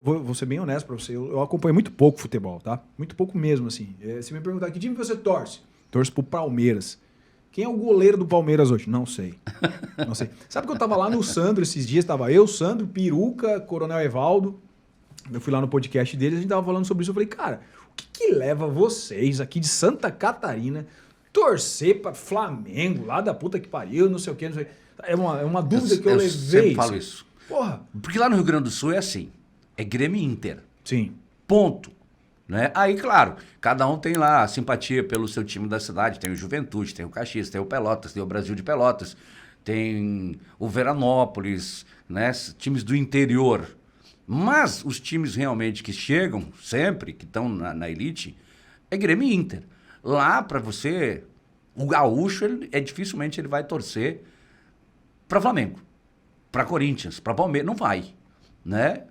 Vou ser bem honesto pra você, eu acompanho muito pouco futebol, tá? Muito pouco mesmo, assim. Se me perguntar que time você torce, torço pro Palmeiras. Quem é o goleiro do Palmeiras hoje? Não sei. Não sei. Sabe que eu tava lá no Sandro esses dias, tava eu, Sandro, Peruca, Coronel Evaldo. Eu fui lá no podcast deles, a gente tava falando sobre isso. Eu falei, cara, o que leva vocês aqui de Santa Catarina torcer pra Flamengo, lá da puta que pariu, não sei o quê, não sei. É uma dúvida que eu levei. Sempre falo isso. Porra. Porque lá no Rio Grande do Sul é assim. É Grêmio e Inter. Sim. Ponto. Né? Aí, claro, cada um tem lá a simpatia pelo seu time da cidade. Tem o Juventude, tem o Caxias, tem o Pelotas, tem o Brasil de Pelotas, tem o Veranópolis, né? Times do interior. Mas os times realmente que chegam sempre, que estão na elite, é Grêmio e Inter. Lá, para você, o gaúcho, dificilmente ele vai torcer para Flamengo, para Corinthians, para Palmeiras. Não vai, né?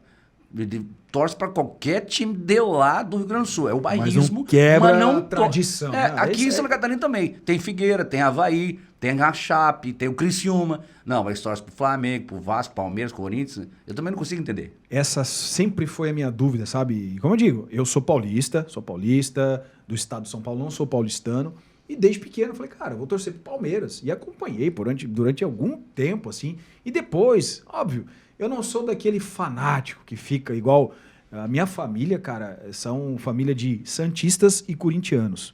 Ele torce para qualquer time de lá do Rio Grande do Sul. É o bairrismo. Mas não quebra mas não a tradição. né? Né? Aqui em Santa Catarina também. Tem Figueira, tem Avaí, tem a Chape, tem o Criciúma. Não, mas torce pro Flamengo, pro Vasco, Palmeiras, Corinthians. Eu também não consigo entender. Essa sempre foi a minha dúvida, sabe? E como eu digo, eu sou paulista do estado de São Paulo, não sou paulistano. E desde pequeno eu falei, cara, eu vou torcer pro Palmeiras. E acompanhei durante algum tempo, assim. E depois, óbvio, eu não sou daquele fanático que fica igual... A minha família, cara, são família de santistas e corintianos.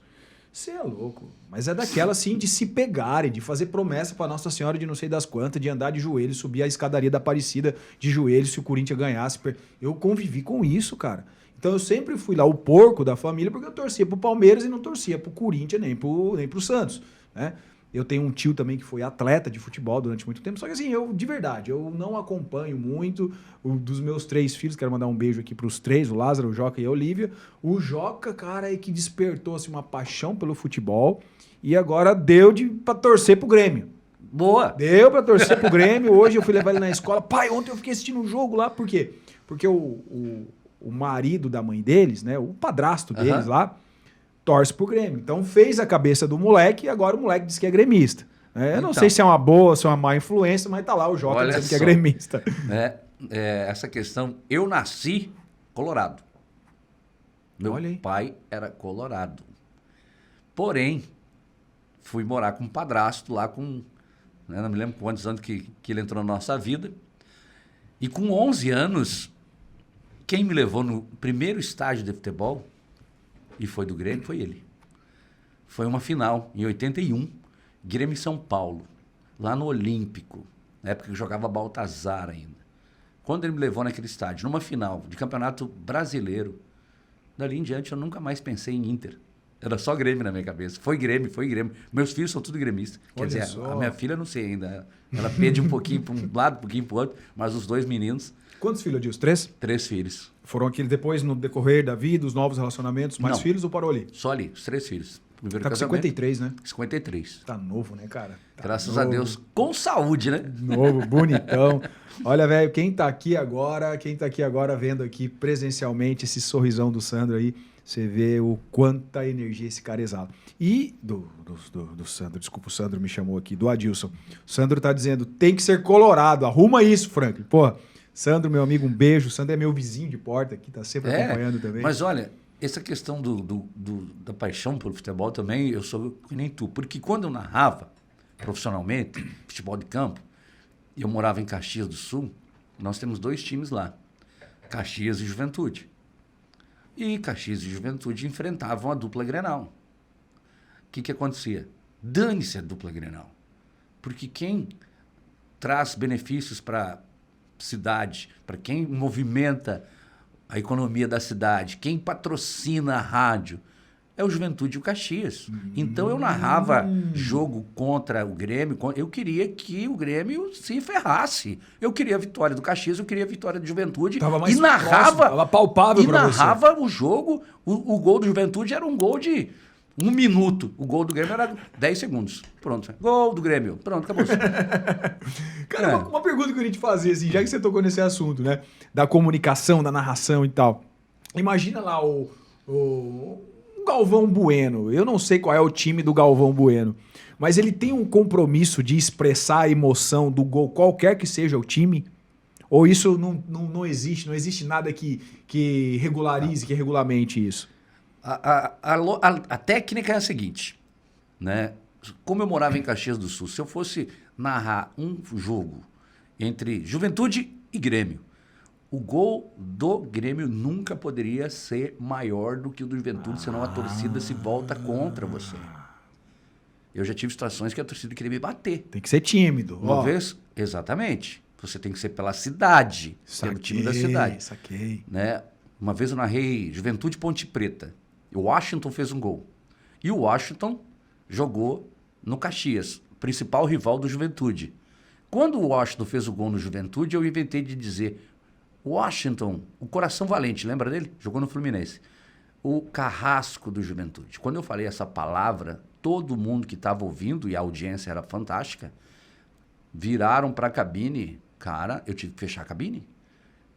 Você é louco. Mas é daquela, assim, de se pegarem, de fazer promessa pra Nossa Senhora de não sei das quantas, de andar de joelhos, subir a escadaria da Aparecida de joelhos se o Corinthians ganhasse. Eu convivi com isso, cara. Então eu sempre fui lá o porco da família porque eu torcia pro Palmeiras e não torcia pro Corinthians nem pro Santos, né? Eu tenho um tio também que foi atleta de futebol durante muito tempo, só que assim, de verdade, eu não acompanho muito. Dos meus 3 filhos, quero mandar um beijo aqui pros 3, o Lázaro, o Joca e a Olívia. O Joca, cara, é que despertou assim, uma paixão pelo futebol e agora deu pra torcer pro Grêmio. Boa! Deu pra torcer pro Grêmio, hoje eu fui levar ele na escola. Pai, ontem eu fiquei assistindo um jogo lá, por quê? Porque o marido da mãe deles, né, o padrasto deles lá, torce pro Grêmio. Então fez a cabeça do moleque e agora o moleque diz que é gremista. Eu não sei se é uma boa, se é uma má influência, mas tá lá o Jota dizendo que é gremista. Essa questão, eu nasci colorado. Meu pai era colorado. Porém, fui morar com um padrasto lá com... Né, não me lembro quantos anos que ele entrou na nossa vida. E com 11 anos, quem me levou no primeiro estágio de futebol... E foi do Grêmio, foi ele. Foi uma final, em 81, Grêmio e São Paulo, lá no Olímpico, na época que jogava Baltazar ainda. Quando ele me levou naquele estádio, numa final de campeonato brasileiro, dali em diante eu nunca mais pensei em Inter. Era só Grêmio na minha cabeça. Foi Grêmio, foi Grêmio. Meus filhos são tudo gremistas. Quer dizer, a minha filha não sei ainda. Ela pede um pouquinho para um lado, um pouquinho para o outro, mas os 2 meninos... Quantos filhos, Adilson? 3? 3 filhos. Foram aqueles depois, no decorrer da vida, os novos relacionamentos, mais filhos ou parou ali? Só ali, os 3 filhos. Primeiro tá com 53, né? 53. Tá novo, né, cara? Graças a Deus. Com saúde, né? Novo, bonitão. Olha, velho, quem tá aqui agora vendo aqui presencialmente esse sorrisão do Sandro aí, você vê o quanta energia esse cara exala. E do Sandro, desculpa, o Sandro me chamou aqui, do Adilson. O Sandro tá dizendo, tem que ser colorado, arruma isso, Franklin. Porra, Sandro, meu amigo, um beijo. O Sandro é meu vizinho de porta aqui, tá sempre acompanhando também. Mas olha, essa questão da paixão pelo futebol também, eu sou que nem tu. Porque quando eu narrava profissionalmente, futebol de campo, eu morava em Caxias do Sul, nós temos 2 times lá, Caxias e Juventude. E Caxias e Juventude enfrentavam a dupla Grenal. O que acontecia? Dane-se a dupla Grenal. Porque quem traz benefícios para cidade, para quem movimenta a economia da cidade, quem patrocina a rádio, é o Juventude e o Caxias. Então eu narrava jogo contra o Grêmio, eu queria que o Grêmio se ferrasse. Eu queria a vitória do Caxias, eu queria a vitória do Juventude. Tava mais e narrava, tava palpável para você. Narrava o jogo, o gol do Juventude era um gol de 1 minuto. O gol do Grêmio era 10 segundos. Pronto. Gol do Grêmio. Pronto, acabou. Cara, uma pergunta que eu queria te fazer, assim, já que você tocou nesse assunto, né? Da comunicação, da narração e tal. Imagina lá o Galvão Bueno. Eu não sei qual é o time do Galvão Bueno, mas ele tem um compromisso de expressar a emoção do gol, qualquer que seja o time? Ou isso não existe? Não existe nada que regularize, que regulamente isso? A técnica é a seguinte, né? Como eu morava em Caxias do Sul, se eu fosse narrar um jogo entre Juventude e Grêmio, o gol do Grêmio nunca poderia ser maior do que o do Juventude, senão a torcida se volta contra você. Eu já tive situações que a torcida queria me bater. Tem que ser tímido. Uma vez, exatamente. Você tem que ser pela cidade, pelo time da cidade. Saquei. Né? Uma vez eu narrei Juventude Ponte Preta. O Washington fez um gol. E o Washington jogou no Caxias, principal rival do Juventude. Quando o Washington fez o gol no Juventude, eu inventei de dizer: Washington, o coração valente, lembra dele? Jogou no Fluminense. O carrasco do Juventude. Quando eu falei essa palavra, todo mundo que estava ouvindo, e a audiência era fantástica, viraram para a cabine. Cara, eu tive que fechar a cabine.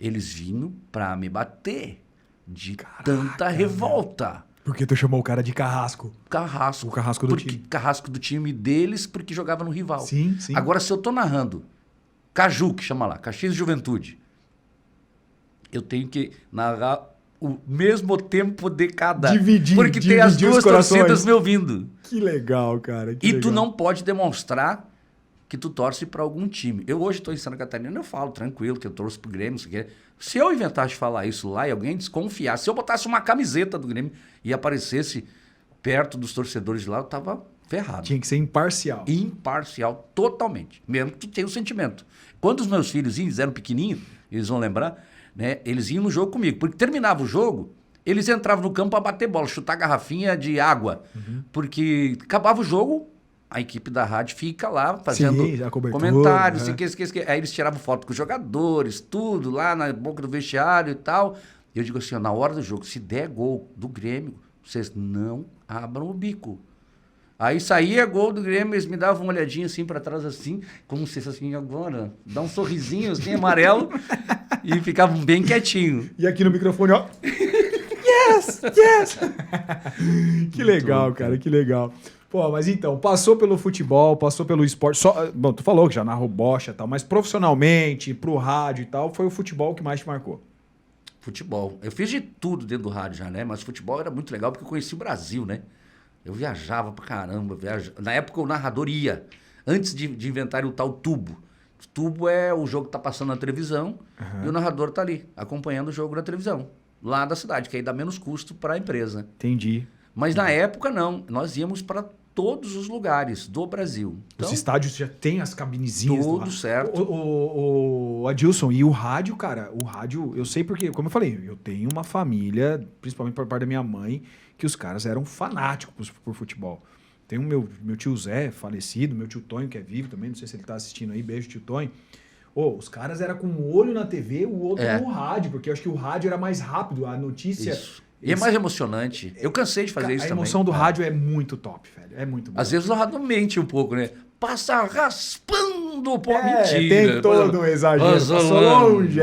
Eles vinham para me bater de tanta revolta. Porque tu chamou o cara de carrasco. Carrasco. O carrasco do time. Carrasco do time deles, porque jogava no rival. Sim. Agora, se eu tô narrando Caju, que chama lá, Caxias Juventude, eu tenho que narrar o mesmo tempo de cada. Porque tem as duas torcidas me ouvindo. Que legal, cara. Tu não pode demonstrar que tu torce para algum time. Eu hoje estou em Santa Catarina, eu falo tranquilo que eu torço pro Grêmio, não sei o quê. Se eu inventasse falar isso lá e alguém desconfiasse, se eu botasse uma camiseta do Grêmio e aparecesse perto dos torcedores de lá, eu tava ferrado. Tinha que ser imparcial. Imparcial, totalmente. Mesmo que tu tenha o sentimento. Quando os meus filhos eram pequenininhos, eles vão lembrar, né? Eles iam no jogo comigo. Porque terminava o jogo, eles entravam no campo para bater bola, chutar garrafinha de água. Porque acabava o jogo, a equipe da rádio fica lá fazendo comentários, aí eles tiravam foto com os jogadores, tudo lá na boca do vestiário e tal. Eu digo assim, ó, na hora do jogo, se der gol do Grêmio, vocês não abram o bico. Aí saía gol do Grêmio, eles me davam uma olhadinha assim para trás assim, como se fosse assim, agora, dá um sorrisinho assim, amarelo, e ficavam bem quietinho. E aqui no microfone, ó. Yes! Que legal, cara, que legal. Pô, mas então, passou pelo futebol, passou pelo esporte. Bom, tu falou que já narrou bocha e tal, mas profissionalmente, pro rádio e tal, foi o futebol que mais te marcou? Futebol. Eu fiz de tudo dentro do rádio já, né? Mas futebol era muito legal porque eu conheci o Brasil, né? Eu viajava pra caramba. Na época o narrador ia, antes de inventarem o tal tubo. O tubo é o jogo que tá passando na televisão e o narrador tá ali, acompanhando o jogo na televisão, lá da cidade, que aí dá menos custo para a empresa. Entendi. Mas na época não, nós íamos para todos os lugares do Brasil. Os estádios já tem as cabinezinhas. Tudo certo. O Adilson, e o rádio, cara, o rádio, eu sei porque, como eu falei, eu tenho uma família, principalmente por parte da minha mãe, que os caras eram fanáticos por futebol. Tem o meu tio Zé, falecido, meu tio Tonho, que é vivo também, não sei se ele tá assistindo aí, beijo, tio Tonho. Os caras eram com um olho na TV, o outro no rádio, porque eu acho que o rádio era mais rápido, a notícia... Isso. E é mais emocionante. Eu cansei de fazer isso também. A emoção do rádio é muito top, velho. É muito bom. Às vezes o narrador mente um pouco, né? Passa raspando, pô, mentira. Tem todo um exagero. Passou longe.